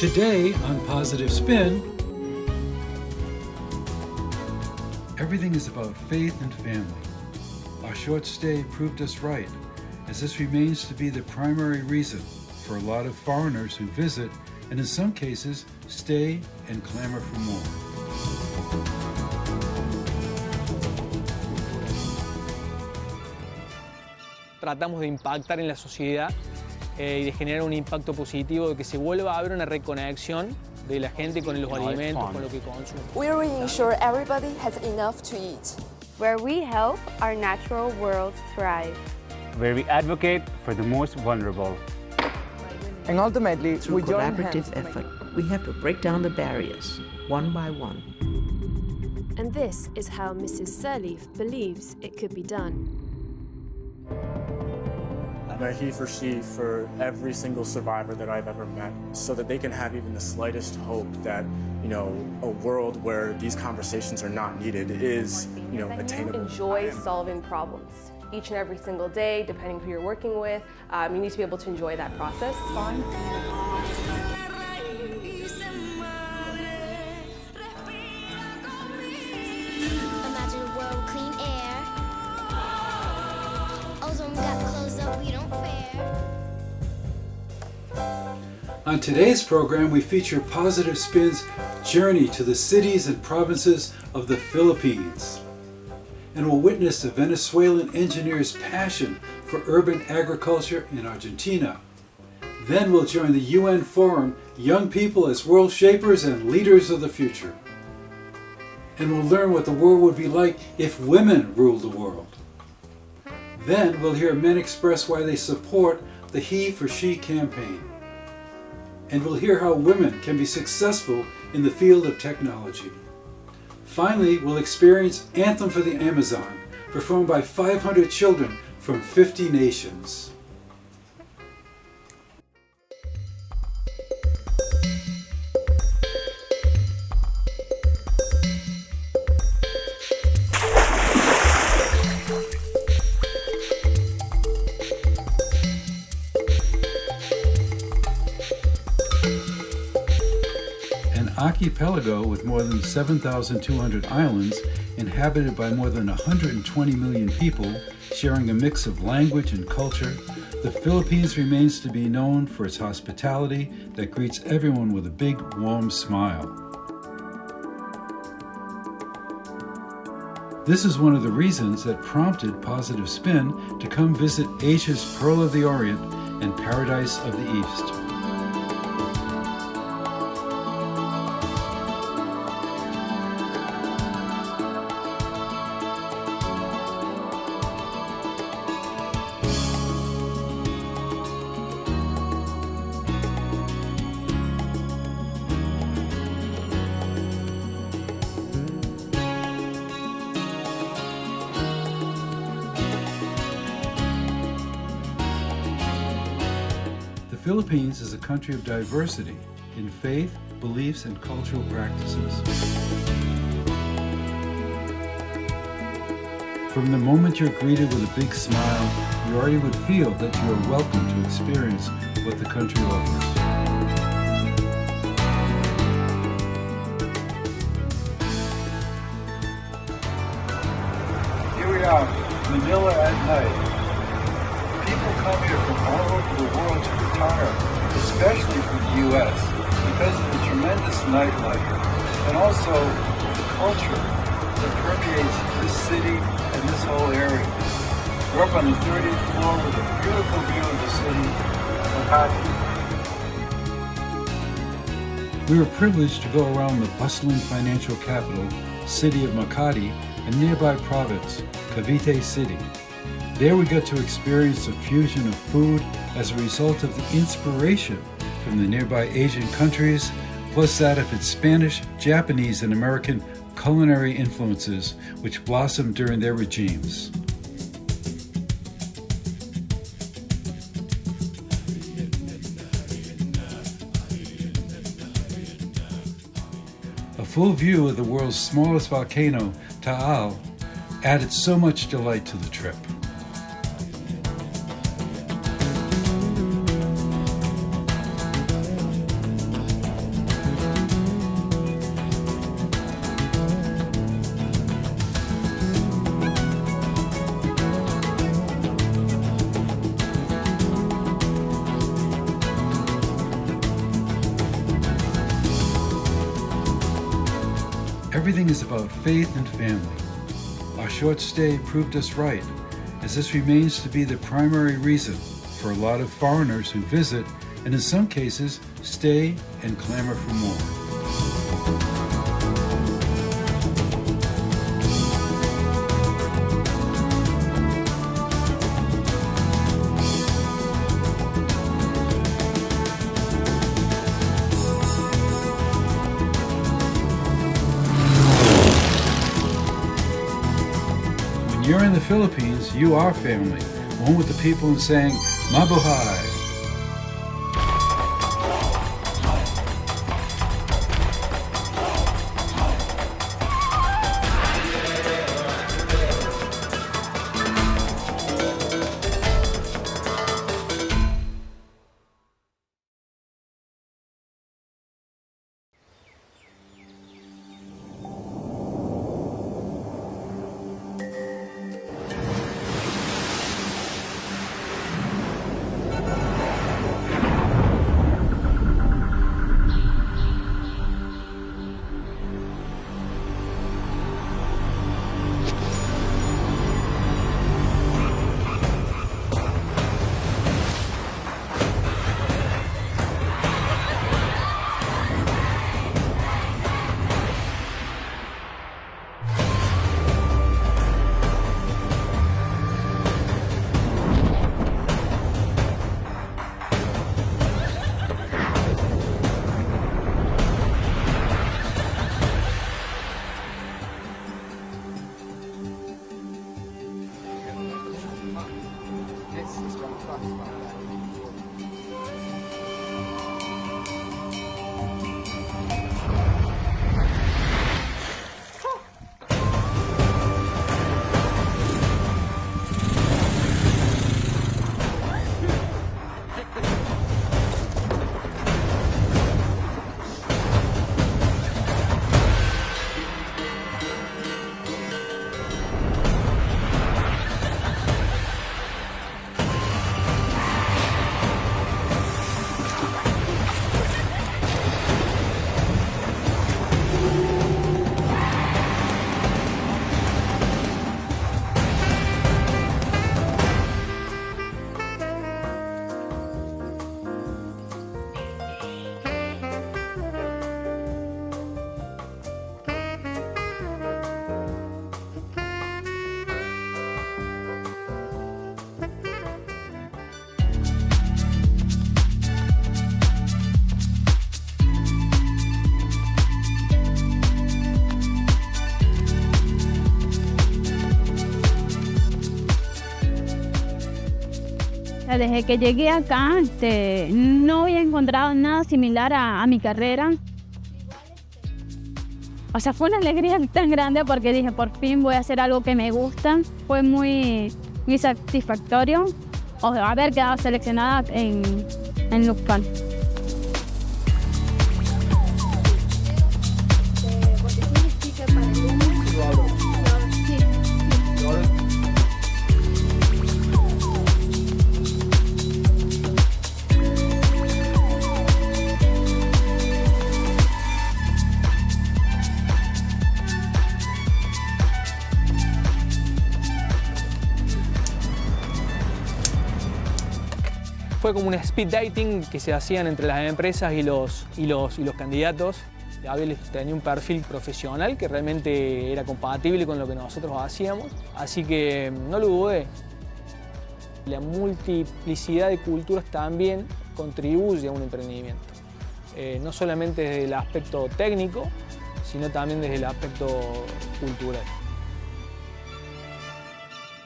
Today on Positive Spin, everything is about faith and family. Our short stay proved us right, as this remains to be the primary reason for a lot of foreigners who visit and in some cases stay and clamor for more. Tratamos de impactar en la sociedad y de generar un impacto positivo, de que se vuelva a haber una reconexión de la gente con los alimentos, con lo que consume. We ensure everybody has enough to eat. Where we help our natural world thrive. Where we advocate for the most vulnerable. And ultimately, through collaborative effort, we have to break down the barriers, one by one. And this is how Mrs. Sirleaf believes it could be done. A he for she for every single survivor that I've ever met, so that they can have even the slightest hope that, a world where these conversations are not needed is, attainable. Enjoy solving problems each and every single day, depending who you're working with. You need to be able to enjoy that process. Imagine a world with clean air. Ozone got closed up, we don't fare. On today's program, we feature Positive Spin's journey to the cities and provinces of the Philippines. And we'll witness the Venezuelan engineer's passion for urban agriculture in Argentina. Then we'll join the UN Forum, Young People as World Shapers and Leaders of the Future. And we'll learn what the world would be like if women ruled the world. Then we'll hear men express why they support the He for She campaign. And we'll hear how women can be successful in the field of technology. Finally, we'll experience Anthem for the Amazon, performed by 500 children from 50 nations. Archipelago with more than 7,200 islands, inhabited by more than 120 million people, sharing a mix of language and culture, the Philippines remains to be known for its hospitality that greets everyone with a big, warm smile. This is one of the reasons that prompted Positive Spin to come visit Asia's Pearl of the Orient and Paradise of the East. The Philippines is a country of diversity in faith, beliefs, and cultural practices. From the moment you're greeted with a big smile, you already would feel that you are welcome to experience what the country offers. Here we are, Manila at night. People come here from all over the world to retire, especially from the U.S., because of the tremendous nightlife and also the culture that permeates this city and this whole area. We're up on the 30th floor with a beautiful view of the city of Makati. We were privileged to go around the bustling financial capital, city of Makati, and nearby province, Cavite City. There we got to experience a fusion of food as a result of the inspiration from the nearby Asian countries, plus that of its Spanish, Japanese, and American culinary influences, which blossomed during their regimes. A full view of the world's smallest volcano, Taal, added so much delight to the trip. Everything is about faith and family. Our short stay proved us right, as this remains to be the primary reason for a lot of foreigners who visit and in some cases stay and clamor for more. When you're in the Philippines, you are family, one with the people and saying, Mabuhay! Desde que llegué acá, no había encontrado nada similar a mi carrera. O sea, fue una alegría tan grande porque dije, por fin voy a hacer algo que me gusta. Fue muy satisfactorio haber quedado seleccionada en Lufthansa. Fue como un speed dating que se hacían entre las empresas y los candidatos. Abel tenía un perfil profesional que realmente era compatible con lo que nosotros hacíamos, así que no lo dudé. La multiplicidad de culturas también contribuye a un emprendimiento, no solamente desde el aspecto técnico, sino también desde el aspecto cultural.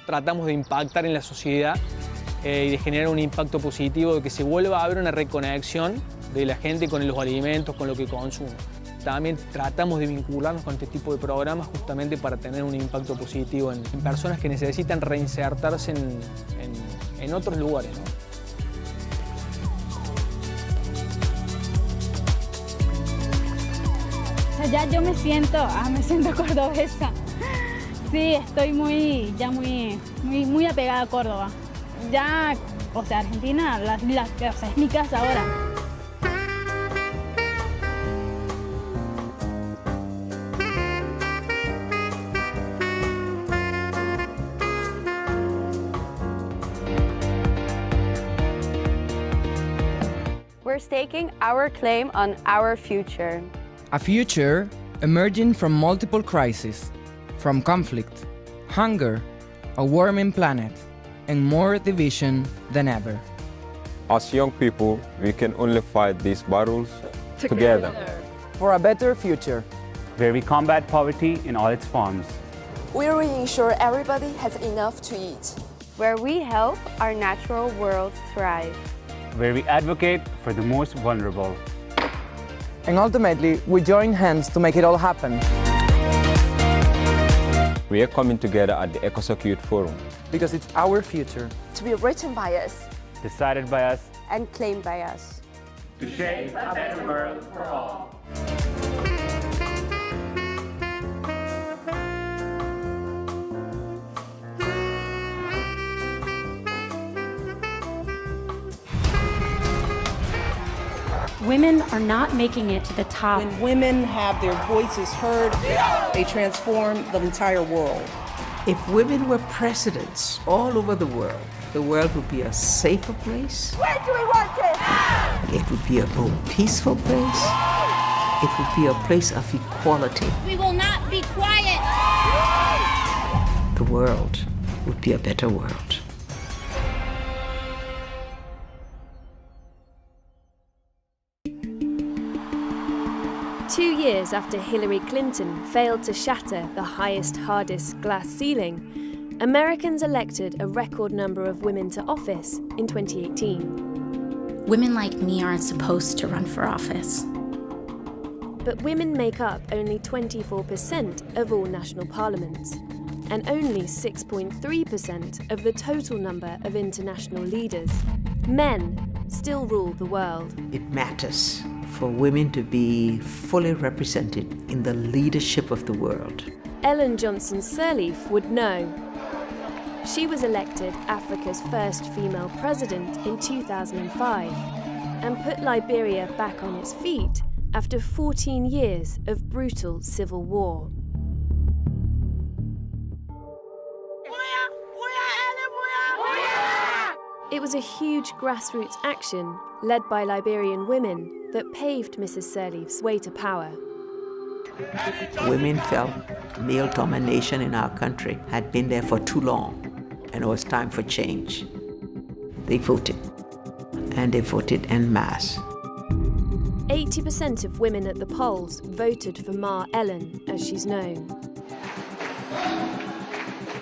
Tratamos de impactar en la sociedad y de generar un impacto positivo, de que se vuelva a haber una reconexión de la gente con los alimentos, con lo que consume. También tratamos de vincularnos con este tipo de programas justamente para tener un impacto positivo en personas que necesitan reinsertarse en otros lugares, ¿no? O sea, ya yo me siento cordobesa. Sí, estoy muy apegada a Córdoba. Ya, o sea, Argentina o sea, es mi casa ahora. we're staking our claim on our future. A future emerging from multiple crises, from conflict, hunger, a warming planet, and more division than ever. As young people, we can only fight these battles together. For a better future, where we combat poverty in all its forms. We will ensure everybody has enough to eat. Where we help our natural world thrive. Where we advocate for the most vulnerable. and ultimately we join hands to make it all happen. We are coming together at the EcoSecute Forum. Because it's our future. To be written by us. Decided by us. And claimed by us. To shape a better world for all. Women are not making it to the top. When women have their voices heard, they transform the entire world. If women were presidents all over the world would be a safer place. Where do we want it? It would be a more peaceful place. It would be a place of equality. We will not be quiet. The world would be a better world. Two years after Hillary Clinton failed to shatter the highest, hardest glass ceiling, Americans elected a record number of women to office in 2018. Women like me aren't supposed to run for office. But women make up only 24% of all national parliaments, and only 6.3% of the total number of international leaders. Men still rule the world. It matters for women to be fully represented in the leadership of the world. Ellen Johnson Sirleaf would know. She was elected Africa's first female president in 2005 and put Liberia back on its feet after 14 years of brutal civil war. It was a huge grassroots action led by Liberian women that paved Mrs. Sirleaf's way to power. Women felt male domination in our country had been there for too long, and it was time for change. They voted, and they voted en masse. 80% of women at the polls voted for Ma Ellen, as she's known.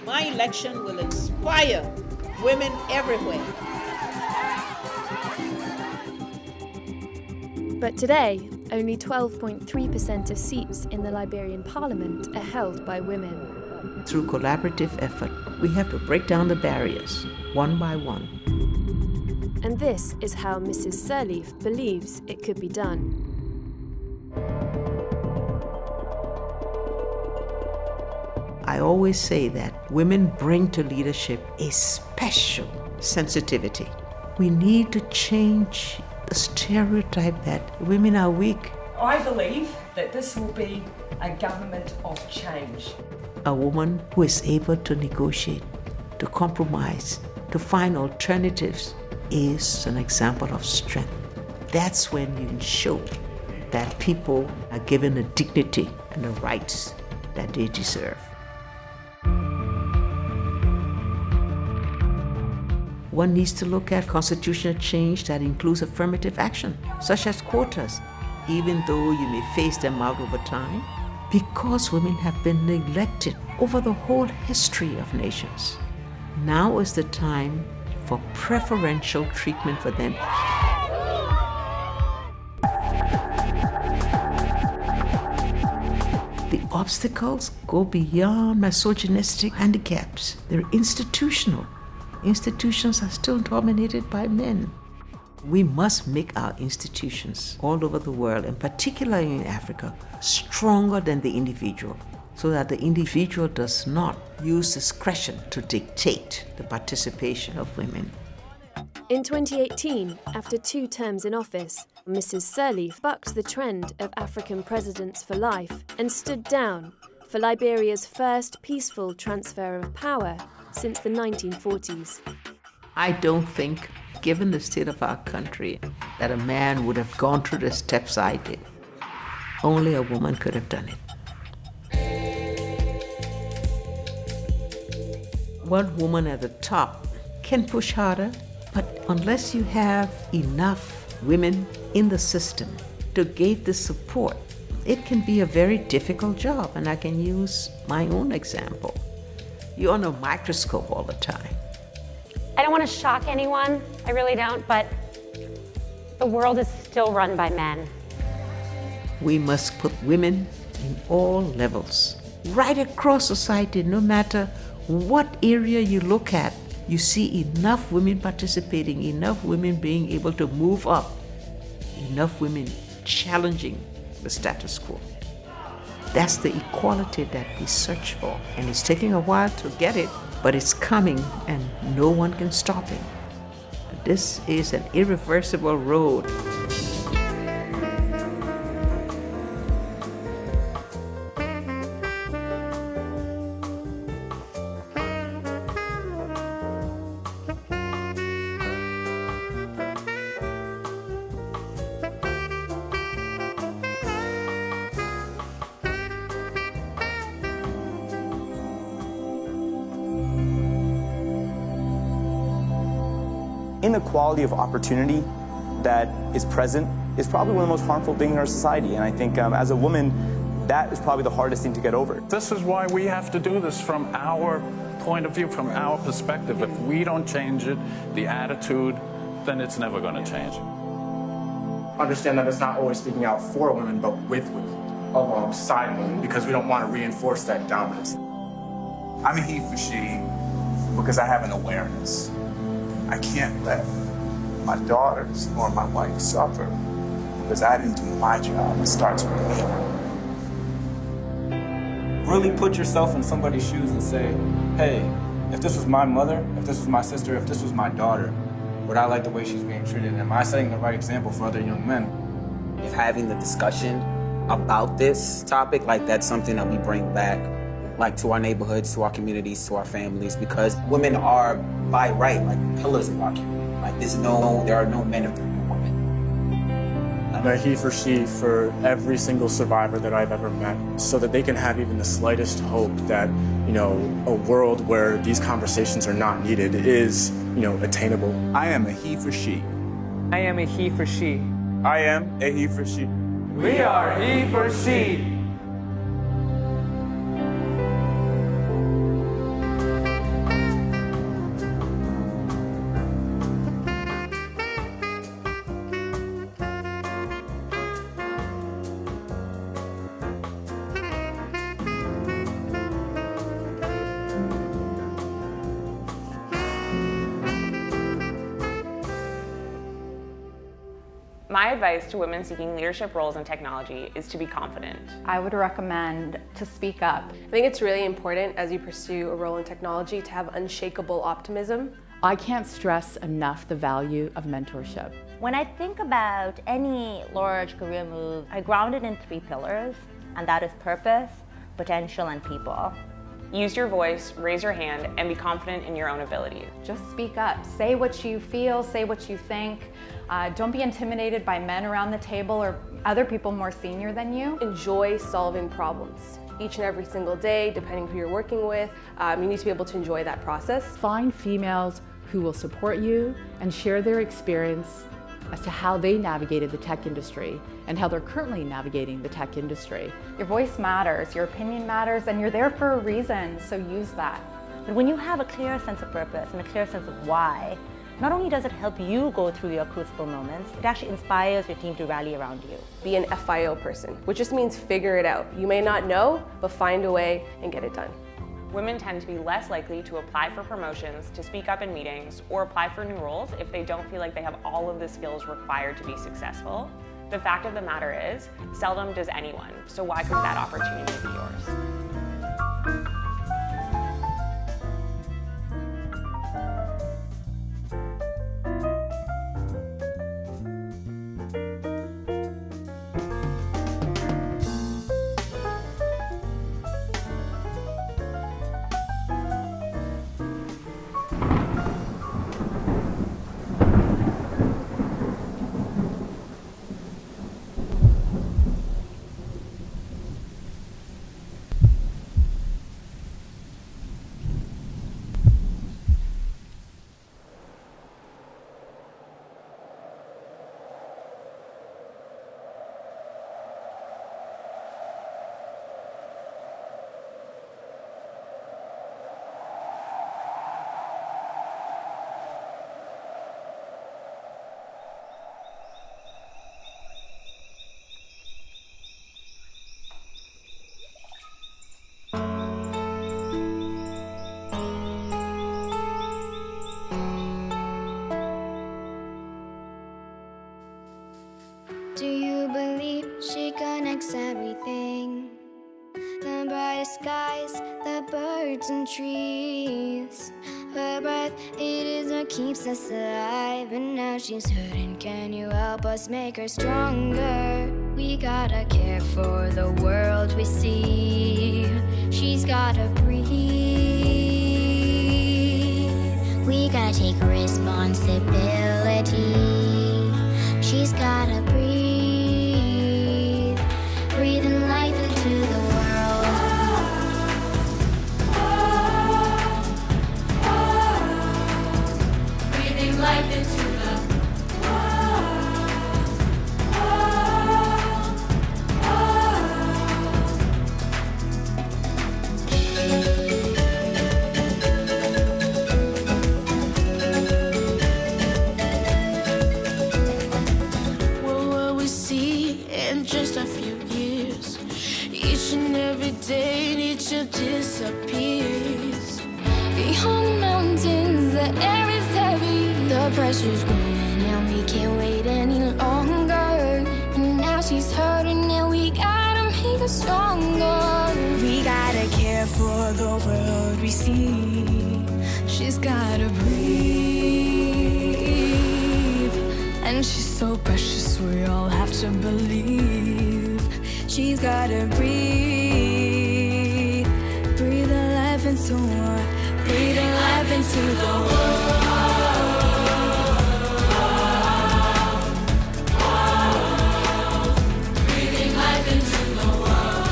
My election will inspire women everywhere. But today, only 12.3% of seats in the Liberian parliament are held by women. Through collaborative effort, we have to break down the barriers, one by one. And this is how Mrs. Sirleaf believes it could be done. I always say that women bring to leadership a special sensitivity. We need to change the stereotype that women are weak. I believe that this will be a government of change. A woman who is able to negotiate, to compromise, to find alternatives is an example of strength. That's when you can show that people are given the dignity and the rights that they deserve. One needs to look at constitutional change that includes affirmative action, such as quotas, even though you may phase them out over time, because women have been neglected over the whole history of nations. Now is the time for preferential treatment for them. The obstacles go beyond misogynistic handicaps. They're institutional. Institutions are still dominated by men. We must make our institutions all over the world, and particularly in Africa, stronger than the individual, so that the individual does not use discretion to dictate the participation of women. In 2018, after 2 terms in office, Mrs. Sirleaf bucked the trend of African presidents for life and stood down for Liberia's first peaceful transfer of power since the 1940s. I don't think given the state of our country, that a man would have gone through the steps I did. Only a woman could have done it. One woman at the top can push harder, but unless you have enough women in the system to give the support, it can be a very difficult job. And I can use my own example. You're on a microscope all the time. I don't want to shock anyone, I really don't, but the world is still run by men. We must put women in all levels, right across society, no matter what area you look at. You see enough women participating, enough women being able to move up, enough women challenging the status quo. That's the equality that we search for. And it's taking a while to get it, but it's coming and no one can stop it. This is an irreversible road. Inequality of opportunity that is present is probably one of the most harmful things in our society. And I think as a woman, that is probably the hardest thing to get over. This is why we have to do this from our point of view, from our perspective. If we don't change it, the attitude, then it's never going to change. Understand that it's not always speaking out for women, but with women, alongside women, because we don't want to reinforce that dominance. I'm a he for she because I have an awareness. I can't let my daughters or my wife suffer because I didn't do my job. It starts with me. Really put yourself in somebody's shoes and say, hey, if this was my mother, if this was my sister, if this was my daughter, would I like the way she's being treated? Am I setting the right example for other young men? If having the discussion about this topic, like that's something that we bring back, like to our neighborhoods, to our communities, to our families, because women are by right, like pillars of our community. Like there are no men if there are no women. I'm a he for she for every single survivor that I've ever met, so that they can have even the slightest hope that, a world where these conversations are not needed is, attainable. I am a he for she. I am a he for she. I am a he for she. We are he for she. My advice to women seeking leadership roles in technology is to be confident. I would recommend to speak up. I think it's really important as you pursue a role in technology to have unshakable optimism. I can't stress enough the value of mentorship. When I think about any large career move, I ground it in 3 pillars, and that is purpose, potential, and people. Use your voice, raise your hand, and be confident in your own abilities. Just speak up. Say what you feel, say what you think. Don't be intimidated by men around the table or other people more senior than you. Enjoy solving problems. Each and every single day, depending who you're working with, you need to be able to enjoy that process. Find females who will support you and share their experience as to how they navigated the tech industry and how they're currently navigating the tech industry. Your voice matters, your opinion matters, and you're there for a reason, so use that. But when you have a clear sense of purpose and a clear sense of why, not only does it help you go through your crucible moments, it actually inspires your team to rally around you. Be an FIO person, which just means figure it out. You may not know, but find a way and get it done. Women tend to be less likely to apply for promotions, to speak up in meetings, or apply for new roles if they don't feel like they have all of the skills required to be successful. The fact of the matter is, seldom does anyone, so why couldn't that opportunity be yours? breathes. Her breath, it is what keeps us alive. And now she's hurting, can you help us make her stronger? We gotta care for the world we see. She's gotta breathe. We gotta take responsibility. She's gotta breathe. Breathing life into the world. Breathing life into the day nature disappears. Behind the mountains, the air is heavy. The pressure's growing and we can't wait any longer. And now she's hurting and we gotta make her stronger. We gotta care for the world we see. She's gotta breathe. And she's so precious, we all have to believe. She's gotta breathe. Breathing life into her. Breathing life into the world. Breathing life into the world.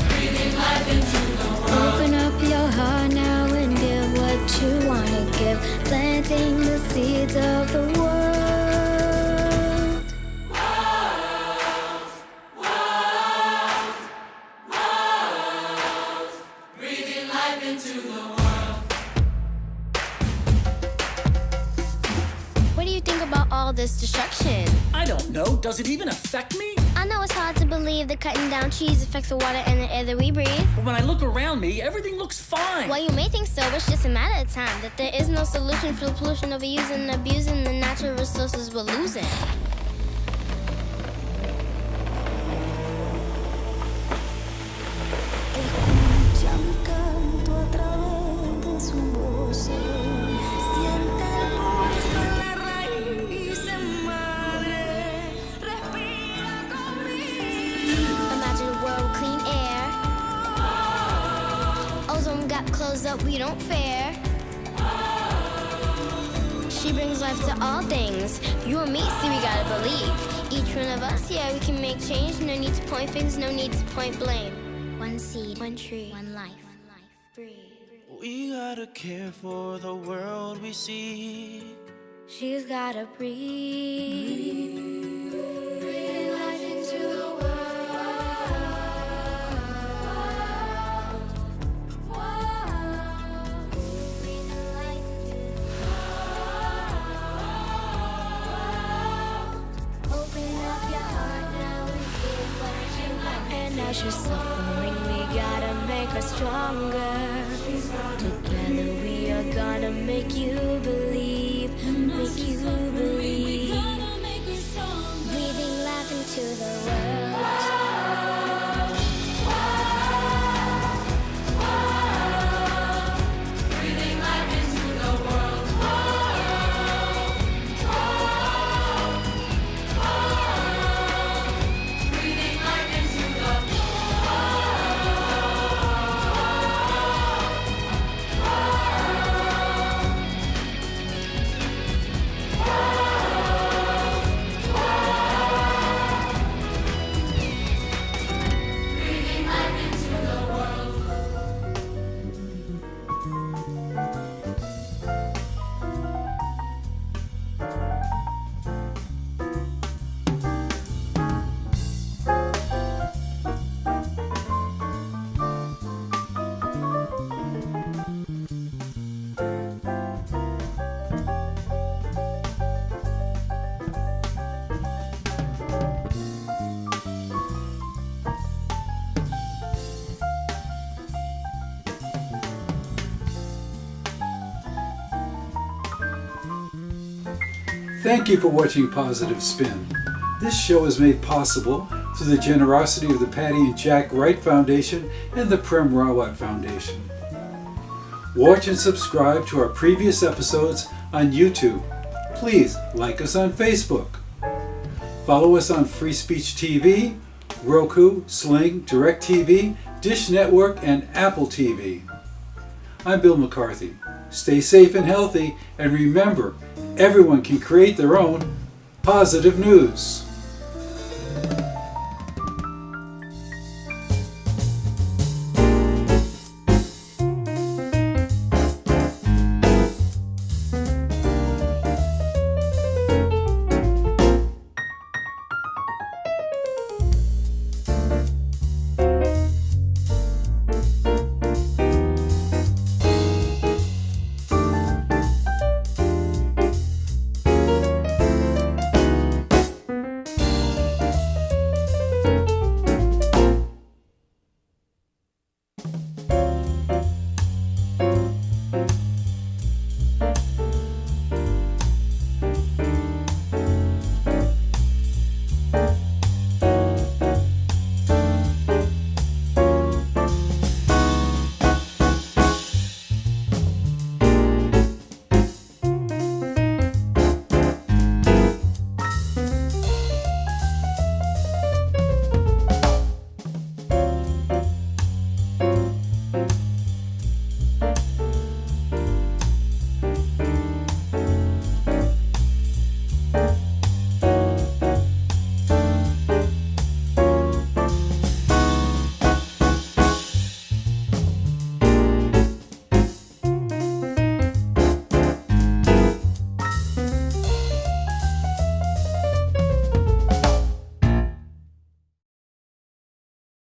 Breathing life into the world. Open up your heart now and give what you wanna give. Planting the seeds of the world. Breathing life into the world. What do you think about all this destruction? I don't know. Does it even affect me? I know it's hard to believe that cutting down trees affects the water and the air that we breathe. But when I look around me, everything looks fine. Well, you may think so, but it's just a matter of time. That there is no solution for the pollution, overusing and abusing the natural resources we're losing. Escucha mi canto a través de su voz. Siente el pulso en la raíz madre. Respira conmigo. Imagine a world with clean air. Ozone gap closed up, we don't fare. She brings life to all things. You and me, see, we gotta believe. Each one of us, yeah, we can make change. No need to point fingers, no need to point blame. One seed, one tree, one life. Breathe. We gotta care for the world we see. She's gotta breathe. Breathing life into the She's suffering, we gotta make her stronger. Together we are gonna make you believe, make you believe. Breathing life into the world. Breathing life into the world. Breathing life into the Thank you for watching Positive Spin. This show is made possible through the generosity of the Patty and Jack Wright Foundation and the Prem Rawat Foundation. Watch and subscribe to our previous episodes on YouTube. Please like us on Facebook. Follow us on Free Speech TV, Roku, Sling, DirecTV, Dish Network, and Apple TV. I'm Bill McCarthy. Stay safe and healthy, and remember, everyone can create their own positive news.